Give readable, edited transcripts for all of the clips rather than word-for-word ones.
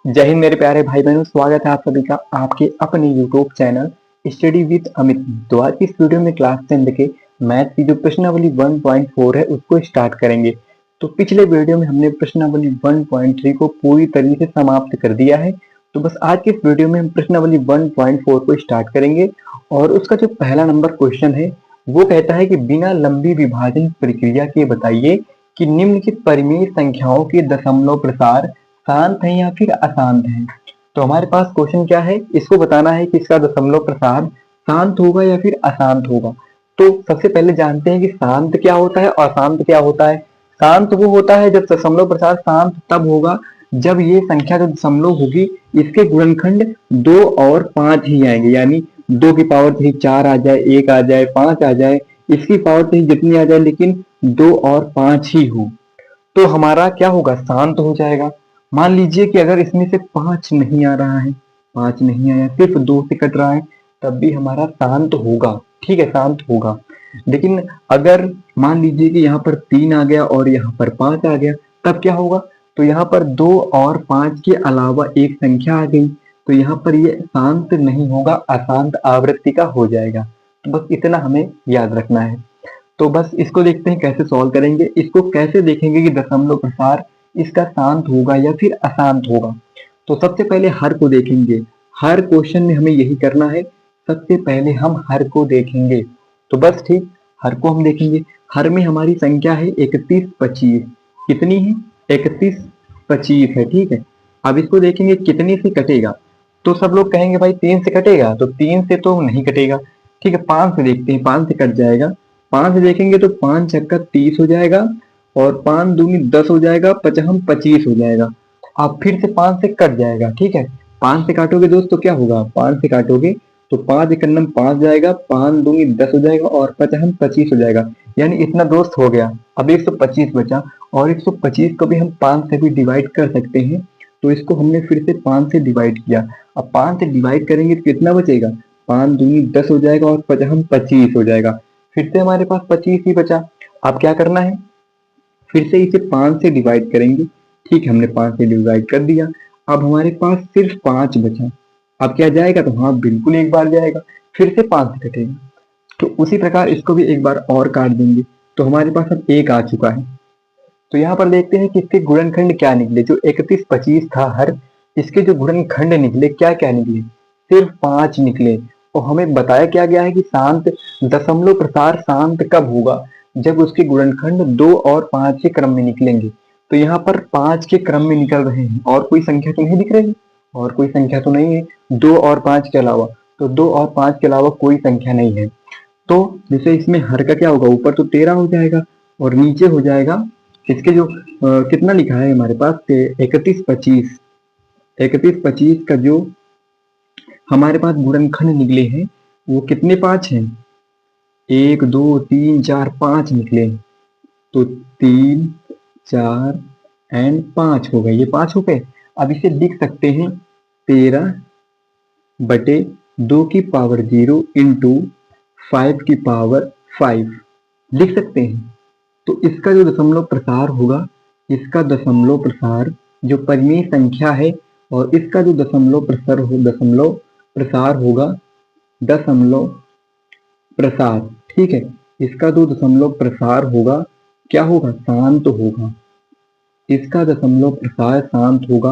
जय हिंद मेरे प्यारे भाई बहनों, स्वागत है आप सभी का आपके अपने YouTube channel study with Amit में। तो आज की इस वीडियो में क्लास 10 के मैथ की जो प्रश्नावली 1.4 है उसको स्टार्ट करेंगे। तो पिछले वीडियो में हमने प्रश्नावली 1.3 को पूरी तरीके से समाप्त कर दिया है। तो बस आज के इस वीडियो में हम प्रश्नावली 1.4 को स्टार्ट करेंगे और उसका जो पहला नंबर क्वेश्चन है वो कहता है कि बिना लंबी विभाजन प्रक्रिया के बताइए कि निम्नलिखित परिमेय संख्याओं के दशमलव प्रसार शांत है या फिर अशांत है। तो हमारे पास क्वेश्चन क्या है, इसको बताना है कि इसका दशमलव प्रसार शांत होगा या फिर अशांत होगा। तो सबसे पहले जानते हैं कि शांत क्या होता है और अशांत क्या होता है। शांत वो होता है जब दशमलव प्रसार शांत तब होगा जब ये संख्या जो दशमलव होगी इसके गुणनखंड 2 और 5 ही आएंगे, यानी 2 की पावर से ही 4 आ जाए, 1 आ जाए, 5 आ जाए, इसकी पावर से ही जितनी आ जाए लेकिन 2 और 5 ही हो तो हमारा क्या होगा, शांत हो जाएगा। मान लीजिए कि अगर इसमें से 5 नहीं आ रहा है, 5 नहीं आया, सिर्फ 2 से कट रहा है, तब भी हमारा शांत होगा। ठीक है, शांत होगा। लेकिन अगर मान लीजिए कि यहाँ पर 3 आ गया और यहाँ पर 5 आ गया, तब क्या होगा, तो यहाँ पर 2 और 5 के अलावा एक संख्या आ गई, तो यहाँ पर ये शांत नहीं होगा, अशांत आवृत्ति का हो जाएगा। तो बस इतना हमें याद रखना है। तो बस इसको देखते हैं कैसे सॉल्व करेंगे। इसको कैसे देखेंगे कि दशमलव प्रसार इसका शांत होगा या फिर अशांत होगा। तो सबसे पहले हर को देखेंगे। हर क्वेश्चन में हमें यही करना है, सबसे पहले हम हर को देखेंगे। तो बस ठीक, हर को हम देखेंगे। हर में हमारी संख्या है 31 25। कितनी है, 31 25 है। ठीक है, अब इसको देखेंगे कितने से कटेगा। तो सब लोग कहेंगे भाई 3 से कटेगा, तो 3 से तो नहीं कटेगा। ठीक है, 5 से देखते हैं, 5 से कट जाएगा। 5 से देखेंगे तो 5 छक्का 30 हो जाएगा और 5 दूनी 10 हो जाएगा, 55 25 हो जाएगा। अब फिर से 5 से कट जाएगा। ठीक है, 5 से काटोगे दोस्त तो क्या होगा, 5 से काटोगे तो 5 एक 5 जाएगा, 5 दूनी 10 हो जाएगा और 55 25 हो जाएगा, यानी इतना दोस्त हो गया। अब 125 बचा और 125 को भी हम 5 से भी डिवाइड कर सकते हैं। तो इसको हमने फिर से 5 से डिवाइड किया। अब 5 से डिवाइड करेंगे तो कितना बचेगा, 5 दूनी 10 हो जाएगा और 55 25 हो जाएगा। फिर से हमारे पास 25 ही बचा। अब क्या करना है, फिर से इसे 5 से डिवाइड करेंगे। ठीक है, हमने 5 से डिवाइड कर दिया। अब हमारे पास सिर्फ 5 बचा। अब क्या जाएगा, तो हाँ बिल्कुल एक बार जाएगा, फिर से 5 से कटेगा। तो उसी प्रकार इसको भी एक बार और काट देंगे। तो हमारे पास अब 1 आ चुका है। तो यहाँ पर देखते हैं कि इसके गुणनखंड क्या निकले। जो 31 25 था हर, इसके जो गुणनखंड निकले क्या क्या निकले, सिर्फ 5 निकले। और हमें बताया क्या गया है कि शांत दशमलव प्रसार शांत कब होगा, जब उसके गुणनखंड 2 और 5 के क्रम में निकलेंगे। तो यहाँ पर 5 के क्रम में निकल रहे हैं और कोई संख्या तो नहीं दिख रही, और कोई संख्या तो नहीं है 2 और 5 के अलावा। तो 2 और 5 के अलावा कोई संख्या नहीं है। तो जैसे इसमें हर का क्या होगा, ऊपर तो 13 हो जाएगा और नीचे हो जाएगा इसके जो कितना लिखा है हमारे पास 31 25। 31 25 का जो हमारे पास गुणनखंड निकले हैं वो कितने 5 हैं, 1 2 3 4 5 निकले। तो 3 4 एंड 5 हो गए, ये 5 हो गए। अब इसे लिख सकते हैं 13 बटे 2 की पावर 0 इंटू 5 की पावर 5 लिख सकते हैं। तो इसका जो दशमलव प्रसार होगा, इसका दशमलव प्रसार जो परिमेय संख्या है और इसका जो दशमलव प्रसार होगा, दशमलव प्रसार। ठीक है, इसका जो दशमलव प्रसार होगा क्या होगा, शांत होगा। इसका दशमलव प्रसार शांत होगा।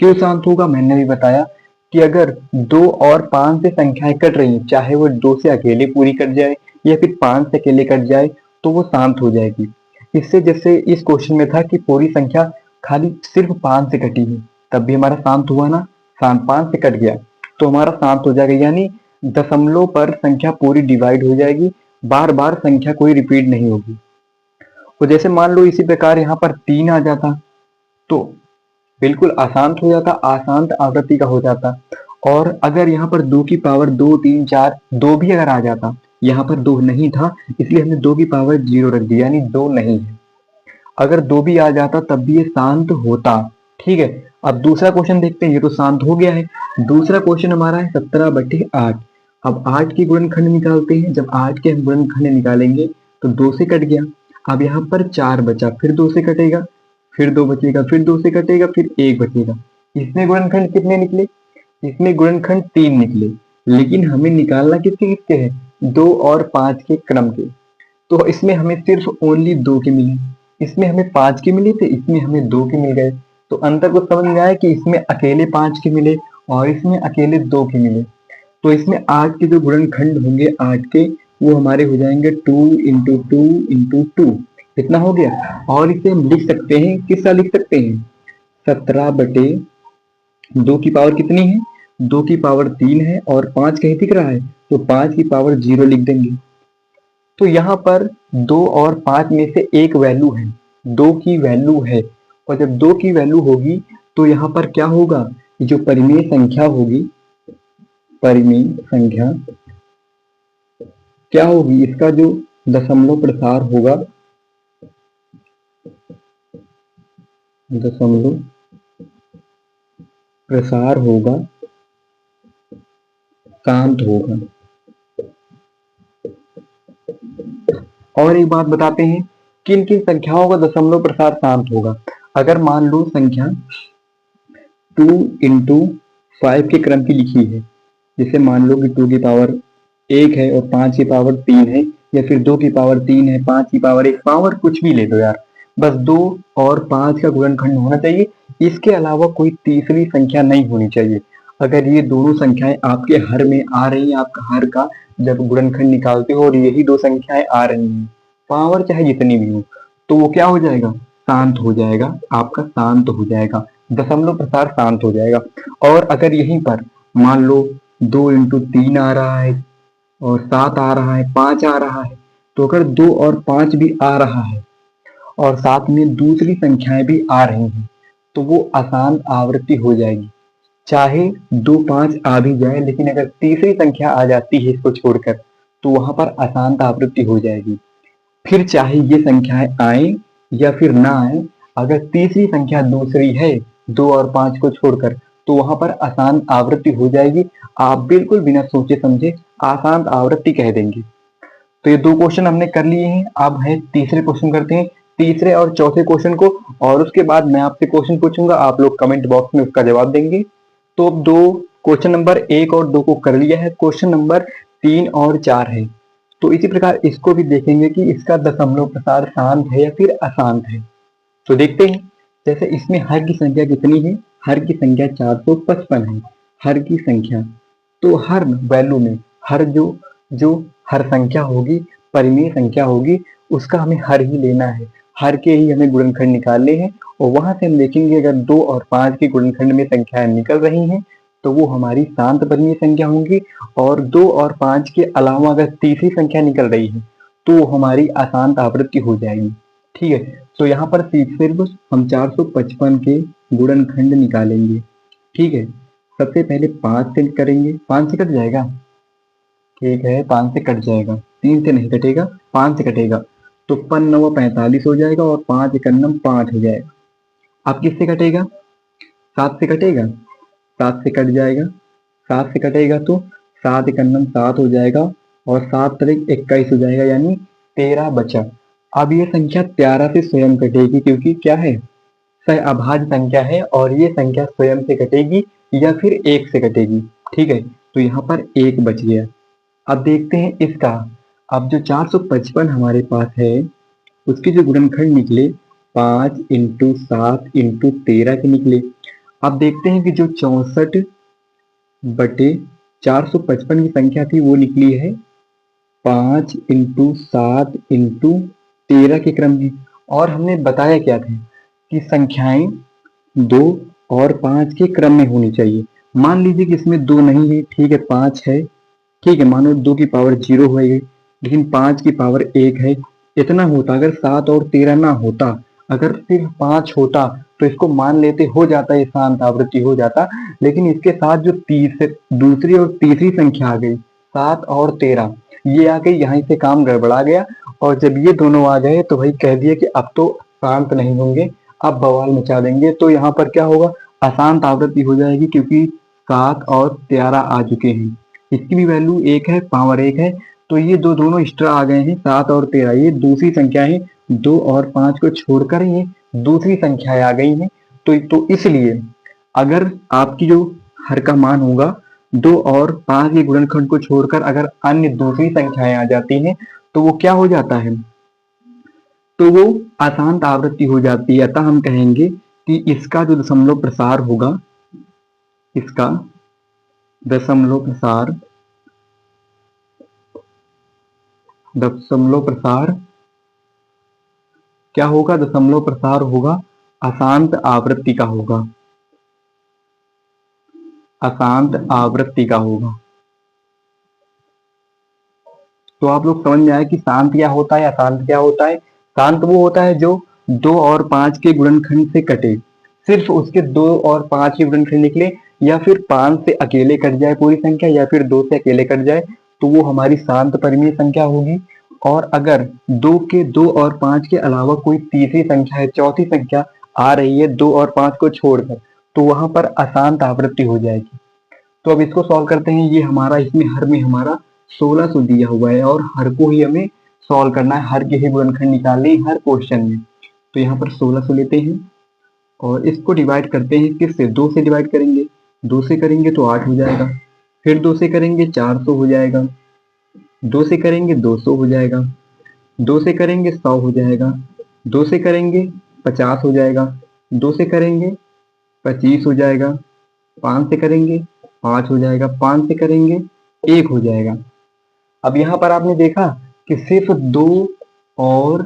क्यों शांत होगा, मैंने भी बताया कि अगर 2 और 5 से संख्याएं कट रही हैं, चाहे वो 2 से अकेले पूरी कट जाए या फिर 5 से अकेले कट जाए, तो वो शांत हो जाएगी। इससे जैसे इस क्वेश्चन में था कि पूरी संख्या खाली सिर्फ 5 से कटी है, तब भी हमारा शांत हुआ ना, शांत 5 से कट गया तो हमारा शांत हो जाएगा, यानी दशमलव पर संख्या पूरी डिवाइड हो जाएगी, बार बार संख्या कोई रिपीट नहीं होगी। तो जैसे मान लो इसी प्रकार यहाँ पर 3 आ जाता तो बिल्कुल अशांत हो जाता, अशांत आवृत्ति का हो जाता। और अगर यहाँ पर 2 की पावर 2 3 4 2 भी अगर आ जाता, यहाँ पर 2 नहीं था इसलिए हमने 2 की पावर 0 रख दिया, यानी 2 नहीं है। अगर 2 भी आ जाता तब भी ये शांत होता। ठीक है, अब दूसरा क्वेश्चन देखते हैं, ये तो शांत हो गया है। दूसरा क्वेश्चन हमारा है 17 बटे 8। अब 8 की गुणनखंड निकालते हैं। जब 8 के हम गुणनखंड निकालेंगे तो 2 से कट गया। अब यहाँ पर 4 बचा, फिर 2 से कटेगा, फिर 2 बचेगा, फिर 2 से कटेगा, फिर 1 बचेगा, इसमें गुणनखंड कितने निकले? इसमें गुणनखंड 3 निकले, लेकिन हमें निकालना किसके किसके है? 2 और 5 के क्रम के। तो इसमें हमें सिर्फ ओनली 2 के मिले, इसमें हमें 5 के मिले थे, इसमें हमें 2 के मिल गए। तो अंतर को समझ में आया कि इसमें अकेले 5 के मिले और इसमें अकेले 2 के मिले। तो इसमें 8 के जो गुणनखंड होंगे 8 के, वो हमारे हो जाएंगे 2 इंटू 2 इंटू 2। कितना हो गया? और इसे हम लिख सकते हैं, किस तरह लिख सकते हैं? 17 बटे 2 की पावर कितनी है? 2 की पावर 3 है और 5 कहीं दिख रहा है, तो 5 की पावर 0 लिख देंगे। तो यहाँ पर 2 और 5 में से एक वैल्यू है, 2 की वैल्यू है, और जब 2 की वैल्यू होगी तो यहाँ पर क्या होगा? जो परिमेय संख्या होगी, परिमेय संख्या क्या होगी? इसका जो दशमलव प्रसार होगा, दशमलव प्रसार होगा, शांत होगा। और एक बात बताते हैं, किन किन संख्याओं का दशमलव प्रसार शांत होगा। अगर मान लो संख्या 2 इंटू 5 के क्रम की लिखी है, जैसे मान लो कि 2 की पावर 1 है और 5 की पावर 3 है, या फिर 2 की पावर 3 है, 5 की पावर 1, पावर कुछ भी ले दो यार, बस 2 और 5 का गुणनखंड होना चाहिए। इसके अलावा कोई तीसरी संख्या नहीं होनी चाहिए। अगर ये दोनों संख्याएं आपके हर में आ रही हैं, आपका हर का जब गुणनखंड निकालते हो और यही दो संख्याएं आ रही हैं, पावर चाहे जितनी भी हो, तो वो क्या हो जाएगा? शांत हो जाएगा, आपका शांत हो जाएगा, दशमलव प्रसार शांत हो जाएगा। और अगर यहीं पर मान लो 2 इंटू 3 आ रहा है और 7 आ रहा है, 5 आ रहा है, तो अगर 2 और 5 भी आ रहा है और साथ में दूसरी संख्याएं भी आ रही हैं, तो वो आसान आवृत्ति हो जाएगी। चाहे 2 5 आ भी जाए, लेकिन अगर तीसरी संख्या आ जाती है इसको छोड़कर, तो वहां पर अशांत आवृत्ति हो जाएगी। फिर चाहे ये संख्याएं आए या फिर ना आए, अगर तीसरी संख्या दूसरी है 2 और 5 को छोड़कर, तो वहां पर अशांत आवृत्ति हो जाएगी। आप बिल्कुल बिना सोचे समझे अशांत आवृत्ति कह देंगे। तो ये 2 क्वेश्चन हमने कर लिए हैं। अब है तीसरे क्वेश्चन करते हैं, तीसरे और चौथे क्वेश्चन को, और उसके बाद मैं आपसे क्वेश्चन पूछूंगा, आप लोग कमेंट बॉक्स में उसका जवाब देंगे। तो अब 2 क्वेश्चन नंबर 1 और 2 को कर लिया है, क्वेश्चन नंबर 3 और 4 है। तो इसी प्रकार इसको भी देखेंगे कि इसका दशमलव प्रसार शांत है या फिर अशांत है। तो देखते हैं, जैसे इसमें हर की संख्या कितनी है? हर की संख्या 455 है, हर की संख्या। तो हर वैल्यू में हर जो जो हर संख्या होगी, परिमेय संख्या होगी, उसका हमें हर ही लेना है, हर के ही हमें गुणनखंड निकालने हैं। और वहां से हम देखेंगे अगर 2 और 5 के गुणनखंड में संख्याएं निकल रही हैं, तो वो हमारी शांत परिमेय संख्या होंगी। और 2 और 5 के अलावा अगर तीसरी संख्या निकल रही है, तो वो हमारी अशांत आवृत्ति हो जाएगी। ठीक है, तो यहाँ पर सिर्फ हम 455 के गुणनखंड निकालेंगे। ठीक है, सबसे पहले 5 से करेंगे, 5 से कट जाएगा, ठीक है 5 से कट जाएगा, 3 से नहीं कटेगा, 5 से कटेगा, तो 5 9 45 हो जाएगा और 5 एकन्नम 5 हो जाएगा। अब किससे कटेगा? 7 से कटेगा, 7 से कट जाएगा, 7 से कटेगा तो 7 एकन्नम 7 हो जाएगा और 7 तरीक 21 हो जाएगा, यानी 13 बचा। अब ये संख्या 13 से स्वयं कटेगी, क्योंकि क्या है? अभाज्य संख्या है और ये संख्या स्वयं से कटेगी या फिर 1 से कटेगी। ठीक है, तो यहाँ पर 1 बच गया। अब देखते हैं इसका। अब जो 455 हमारे पास है, उसके जो गुणनखंड निकले 5 इंटू 7 इंटू 13 के निकले। अब देखते हैं कि जो 64 बटे 455 की संख्या थी वो निकली है 5 इंटू 7 इंटू 13 के क्रम में। और हमने बताया क्या था कि संख्याएं 2 और 5 के क्रम में होनी चाहिए। मान लीजिए कि इसमें 2 नहीं है, ठीक है 5 है, ठीक है, मानो 2 की पावर 0 हो गई, लेकिन 5 की पावर 1 है। इतना होता, अगर 7 और 13 ना होता, अगर सिर्फ 5 होता, तो इसको मान लेते हो जाता, ये शांत आवृत्ति हो जाता। लेकिन इसके साथ जो दूसरी और तीसरी संख्या आ गई 7 और 13, ये आ गई, यहाँ से काम गड़बड़ा गया। और जब ये दोनों आ गए तो भाई कह दिया कि अब तो शांत नहीं होंगे, अब बवाल मचा देंगे। तो यहाँ पर क्या होगा? अशांत आवृत्ति हो जाएगी, क्योंकि 7 और 13 आ चुके हैं। इसकी भी वैल्यू 1 है, पावर 1 है, तो ये दोनों एक्स्ट्रा आ गए हैं 7 और 13, ये दूसरी संख्या है। 2 और 5 को छोड़कर ये दूसरी संख्याएं आ गई हैं। तो इसलिए अगर आपकी जो हर का मान होगा 2 और 5 के गुणनखंड को छोड़कर अगर अन्य दूसरी संख्याएं आ जाती हैं तो वो क्या हो जाता है, तो वो अशांत आवृत्ति हो जाती है। अतः हम कहेंगे कि इसका जो दशमलव प्रसार होगा, इसका दशमलव प्रसार क्या होगा, दशमलव प्रसार होगा अशांत आवृत्ति का होगा, अशांत आवृत्ति का होगा। तो आप लोग समझ में आए कि शांत क्या होता है, अशांत क्या होता है। शांत वो होता है जो 2 और 5 के गुणनखंड से कटे, सिर्फ उसके 2 और 5 के गुणनखंड निकले, या फिर 5 से अकेले कट जाए पूरी संख्या, या फिर 2 से अकेले कट जाए, तो वो हमारी शांत परिमेय संख्या होगी। और अगर 2 और 5 के अलावा कोई तीसरी संख्या है, चौथी संख्या आ रही है 2 और 5 को छोड़कर, तो वहां पर अशांत आवृत्ति हो जाएगी। तो अब इसको सॉल्व करते हैं। ये हमारा इसमें हर में हमारा 1600 दिया हुआ है और हर को ही हमें सॉल्व करना है, हर के ही गुणनखंड निकालने हर क्वेश्चन में। तो यहाँ पर 1600 लेते हैं और इसको डिवाइड करते हैं किससे, 2 से डिवाइड करेंगे। 2 से करेंगे तो 8 हो जाएगा, फिर 2 से करेंगे 400 हो जाएगा, 2 से करेंगे 200 हो जाएगा, 2 से करेंगे 100 हो जाएगा, 2 से करेंगे 50 हो जाएगा, 2 से करेंगे 25 हो जाएगा, 5 से करेंगे 5 हो जाएगा, 5 से करेंगे 1 हो जाएगा। अब यहाँ पर आपने देखा कि सिर्फ 2 और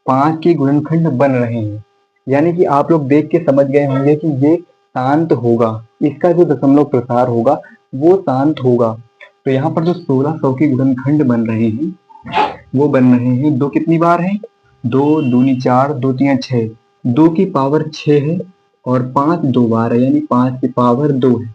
5 के गुणनखंड बन रहे हैं, यानी कि आप लोग देख के समझ गए होंगे कि ये शांत होगा, इसका जो दशमलव प्रसार होगा वो शांत होगा। तो यहाँ पर जो 1600 के गुणनखंड बन रहे हैं वो बन रहे हैं, 2 कितनी बार है, 2 दूनी 4, 2 तिया 6, 2 की पावर 6 है और 5 2 बार है, यानी 5 की पावर 2 है।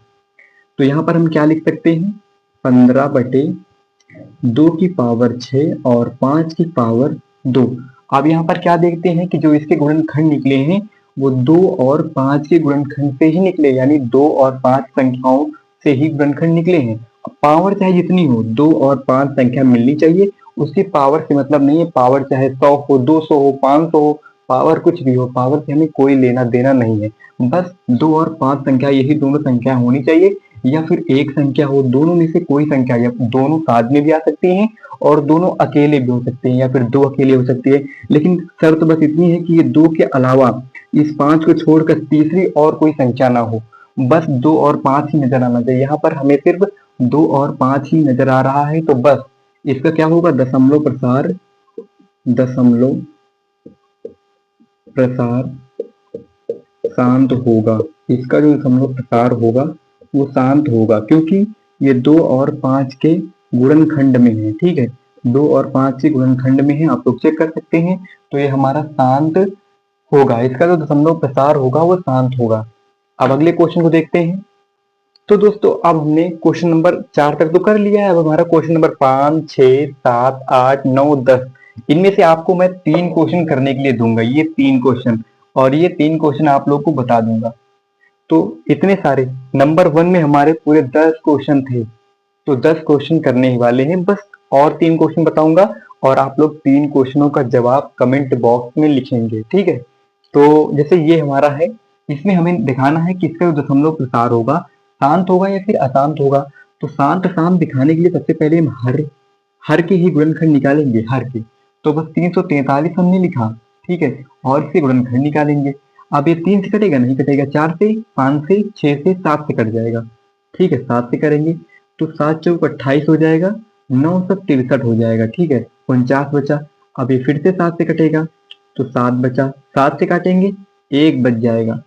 तो यहाँ पर हम क्या लिख सकते हैं, 15/2 की पावर 6 और 5 की पावर 2। अब यहाँ पर क्या देखते हैं कि जो इसके गुणनखंड निकले हैं वो 2 और 5 के गुणनखंड से ही निकले, यानी 2 और 5 संख्याओं से ही गुणनखंड निकले हैं। पावर चाहे जितनी हो, 2 और 5 संख्या मिलनी चाहिए, उसकी पावर से मतलब नहीं है। पावर चाहे 100 हो, 200 हो, 500 हो, पावर कुछ भी हो, पावर से हमें कोई लेना देना नहीं है। बस 2 और 5 संख्या, यही दोनों संख्या होनी चाहिए, या फिर एक संख्या हो, दोनों में से कोई संख्या, या दोनों साथ में भी आ सकती हैं और दोनों अकेले भी हो सकते हैं, या फिर 2 अकेले हो सकती है। लेकिन शर्त बस इतनी है कि ये 2 के अलावा इस 5 को छोड़कर तीसरी और कोई संख्या ना हो, बस 2 और 5 ही नजर आना चाहिए। यहाँ पर हमें सिर्फ 2 और 5 ही नजर आ रहा है, तो बस इसका क्या होगा, दशमलव प्रसार शांत होगा। इसका जो दशमलव प्रसार होगा वो शांत होगा, क्योंकि ये 2 और 5 के गुणनखंड में है। ठीक है, 2 और 5 के गुणनखंड में है, आप लोग चेक कर सकते हैं। तो ये हमारा शांत होगा, इसका जो दशमलव प्रसार होगा वो शांत होगा। अब अगले क्वेश्चन को देखते हैं। तो दोस्तों अब हमने क्वेश्चन नंबर 4 तक तो कर लिया है, अब हमारा क्वेश्चन नंबर 5, 6, 7, 8, 9, 10, इनमें से आपको मैं 3 क्वेश्चन करने के लिए दूंगा, ये 3 क्वेश्चन, और ये 3 क्वेश्चन आप लोग को बता दूंगा। तो इतने सारे, नंबर 1 में हमारे पूरे 10 क्वेश्चन थे, तो 10 क्वेश्चन करने ही वाले हैं, बस और 3 क्वेश्चन बताऊंगा और आप लोग 3 क्वेश्चनों का जवाब कमेंट बॉक्स में लिखेंगे। ठीक है, तो जैसे ये हमारा है, इसमें हमें दिखाना है कि इसका जो दशमलव प्रसार होगा शांत होगा या फिर अशांत होगा। तो शांत शांत दिखाने के लिए सबसे पहले हम हर के ही गुणनखंड निकालेंगे, हर के। तो बस 343 हमने लिखा, ठीक है, और इसके गुणनखंड निकालेंगे। अब ये 3 से कटेगा, नहीं कटेगा, 4 से, 5 से, 6 से, 7 से कट जाएगा। ठीक है, 7 से करेंगे तो 7 चौक 28 हो जाएगा, 9 सब 63 हो जाएगा। ठीक है, 49 बचा। अब ये फिर से 7 से कटेगा तो 7 बचा, 7 से काटेंगे 1 बच जाएगा।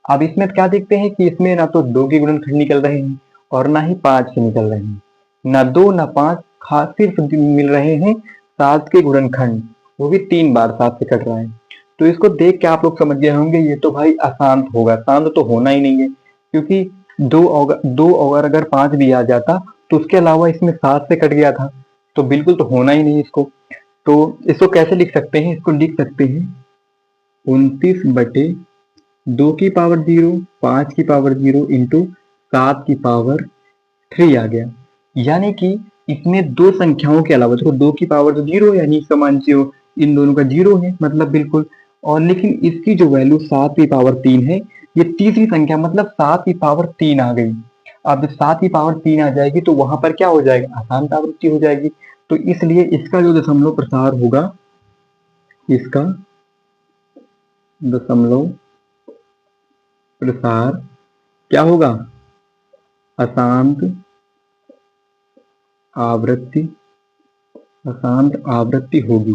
अब इसमें क्या देखते हैं कि इसमें ना तो 2 के गुणनखंड निकल रहे हैं और ना ही 5 के निकल रहे हैं, ना 2 ना 5, खास सिर्फ मिल रहे हैं 7 के गुणनखंड, वो भी 3 बार 7 से कट रहा है। तो इसको देख के आप लोग समझ गए होंगे ये तो भाई अशांत होगा, शांत तो होना ही नहीं है, क्योंकि 2 और अगर 5 भी आ जाता तो उसके अलावा इसमें 7 से कट गया था, तो बिल्कुल तो होना ही नहीं इसको। तो इसको कैसे लिख सकते हैं, इसको लिख सकते हैं 29/2 की पावर 0, 5 की पावर 0 इंटू 7 की पावर 3 आ गया। यानी कि इसमें 2 संख्याओं के अलावा, देखो 2 की पावर तो 0 यानी इसका मान 0, इन दोनों का 0 है मतलब बिल्कुल, और लेकिन इसकी जो वैल्यू 7 की पावर 3 है, ये तीसरी संख्या मतलब 7 की पावर 3 आ गई। अब जब 7 की पावर 3 आ जाएगी तो वहां पर क्या हो जाएगा, अशांत आवृत्ति हो जाएगी। तो इसलिए इसका जो दशमलव प्रसार होगा, इसका दशमलव प्रसार क्या होगा, अशांत आवृत्ति, अशांत आवृत्ति होगी।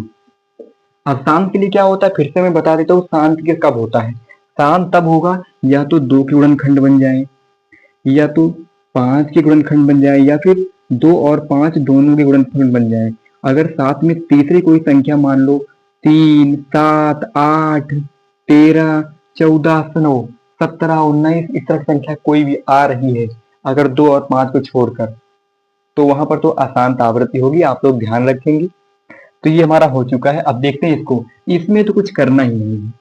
अब शांत के लिए क्या होता है, फिर से मैं बता देता हूँ शांत के कब होता है। शांत तब होगा या तो 2 के गुणनखंड बन जाए, या तो 5 के गुणनखंड बन जाए, या फिर 2 और 5 दोनों के गुणनखंड बन जाए। अगर साथ में तीसरी कोई संख्या मान लो 3, 7, 8, 13, 14, 17, 19 इस तरह की संख्या कोई भी आ रही है, अगर 2 और 5 को छोड़कर, तो वहां पर तो अशांत आवृत्ति होगी, आप लोग ध्यान रखेंगे। तो ये हमारा हो चुका है। अब देखते हैं इसको, इसमें तो कुछ करना ही नहीं है,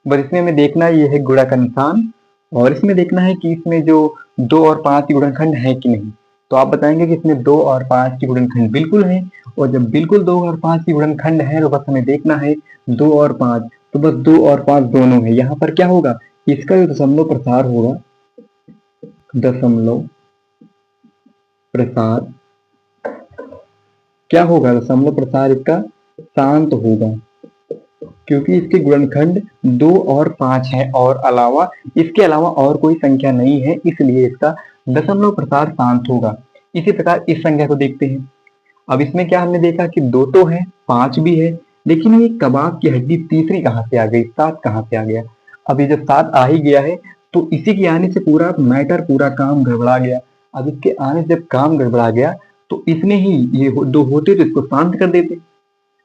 बस इसमें हमें देखना है ये है गुणा का निशान, और इसमें देखना है कि इसमें जो 2 और 5 की गुणनखंड है कि नहीं। तो आप बताएंगे कि इसमें 2 और 5 की गुणनखंड बिल्कुल है, और जब बिल्कुल 2 और 5 की गुणनखंड है तो बस हमें देखना है 2 और 5, तो बस 2 और 5 दोनों है। यहाँ पर क्या होगा, इसका जो दशमलव प्रसार होगा, दशमलव प्रसार क्या होगा, दशमलव प्रसार इसका शांत होगा, क्योंकि इसके गुणनखंड 2 और 5 है, और अलावा इसके अलावा और कोई संख्या नहीं है, इसलिए इसका दशमलव प्रसार शांत होगा। इसी प्रकार इस संख्या को देखते हैं। अब इसमें क्या हमने देखा कि 2 तो है, 5 भी है, लेकिन ये कबाब की हड्डी तीसरी कहाँ से आ गई, 7 कहाँ से आ गया। अब ये जब 7 आ ही गया है तो इसी के आने से पूरा मैटर, पूरा काम गड़बड़ा गया। अब इसके आने से जब काम गड़बड़ा गया तो इसने ही ये 2 होते तो इसको शांत कर देते,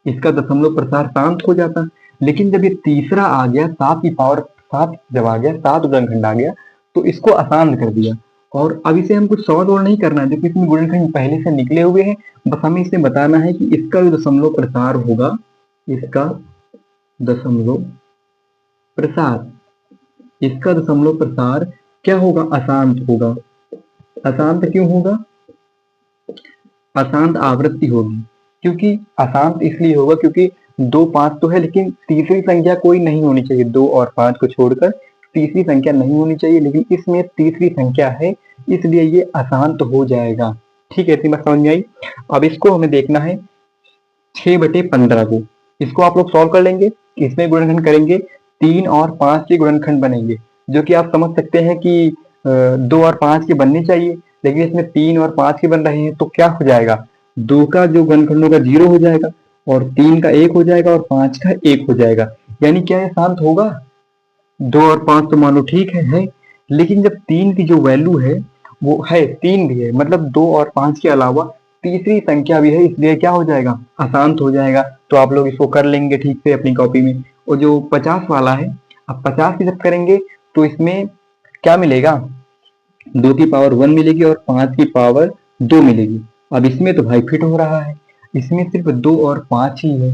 इसका दशमलव प्रसार शांत हो जाता। लेकिन जब ये तीसरा आ गया, 7 की पावर 7 जब आ गया, 7 गुणनखंड आ गया, तो इसको अशांत कर दिया। और अब इसे हम कुछ सॉल्व और नहीं करना है, देखो इसमें गुणनखंड पहले से निकले हुए हैं, बस हमें इसे बताना है कि इसका जो दशमलव प्रसार होगा, इसका दशमलव प्रसार, इसका दशमलव प्रसार क्या होगा, अशांत होगा। अशांत क्यों होगा, अशांत आवृत्ति होगी। क्योंकि अशांत इसलिए होगा क्योंकि 2, 5 तो है, लेकिन तीसरी संख्या कोई नहीं होनी चाहिए, 2 और 5 को छोड़कर तीसरी संख्या नहीं होनी चाहिए, लेकिन इसमें तीसरी संख्या है, इसलिए ये अशांत हो जाएगा। ठीक है, इतनी बात समझ में आई। अब इसको हमें देखना है 6/15 को, इसको आप लोग सॉल्व कर लेंगे, इसमें गुणनखंड करेंगे, 3 और 5 के गुणनखंड बनेंगे, जो कि आप समझ सकते हैं कि 2 और 5 के बनने चाहिए, लेकिन इसमें 3 और 5 के बन रहे हैं, तो क्या हो जाएगा, 2 का जो गुणनखंड होगा 0 हो जाएगा, और 3 का 1 हो जाएगा, और 5 का 1 हो जाएगा। यानी क्या ये शांत होगा, 2 और 5 तो मानो ठीक है, लेकिन जब 3 की जो वैल्यू है वो है 3 भी है, मतलब 2 और 5 के अलावा तीसरी संख्या भी है, इसलिए क्या हो जाएगा, अशांत हो जाएगा। तो आप लोग इसको कर लेंगे ठीक से अपनी कॉपी में। और जो 50 वाला है, अब 50 की जब करेंगे तो इसमें क्या मिलेगा, 2 की पावर 1 मिलेगी और 5 की पावर 2 मिलेगी। अब इसमें तो भाई फिट हो रहा है, इसमें सिर्फ 2 और 5 ही है,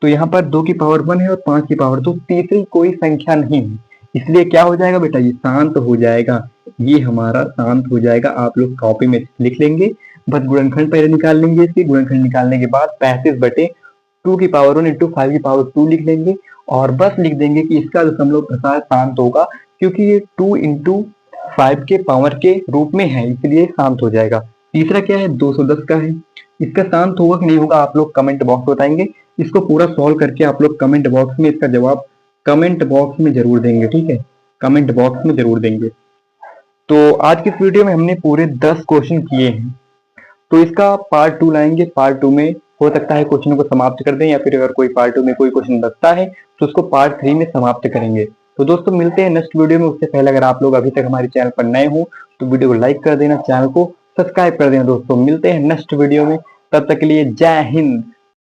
तो यहाँ पर 2 की पावर 1 है और 5 की पावर 2, तीसरी कोई संख्या नहीं है, इसलिए क्या हो जाएगा बेटा, ये शांत हो जाएगा। ये हमारा शांत हो जाएगा, आप लोग कॉपी में लिख लेंगे, बस गुणनखंड पहले निकाल लेंगे। इसके गुणनखंड निकालने के बाद 35/2 की पावर 1 इंटू 5 की पावर 2 लिख लेंगे, और बस लिख देंगे कि इसका दशमलव प्रसार शांत होगा, क्योंकि ये 2 इंटू 5 के पावर के रूप में है, इसलिए शांत हो जाएगा। तीसरा क्या है, 210 का है, इसका शांत होगा कि नहीं होगा आप लोग कमेंट बॉक्स बताएंगे। इसको पूरा सॉल्व करके आप लोग कमेंट बॉक्स में इसका जवाब कमेंट बॉक्स में जरूर देंगे, ठीक है, कमेंट बॉक्स में जरूर देंगे। तो आज की इस वीडियो में हमने पूरे 10 क्वेश्चन किए हैं, तो इसका पार्ट 2 लाएंगे। पार्ट 2 में हो सकता है क्वेश्चनों को समाप्त कर दें, या फिर अगर कोई पार्ट 2 में कोई क्वेश्चन बचता है तो उसको पार्ट 3 में समाप्त करेंगे। तो दोस्तों मिलते हैं नेक्स्ट वीडियो में। उससे पहले अगर आप लोग अभी तक हमारे चैनल पर नए हो तो वीडियो को लाइक कर देना, चैनल को सब्सक्राइब कर देना। दोस्तों मिलते हैं नेक्स्ट वीडियो में, तब तक के लिए जय हिंद।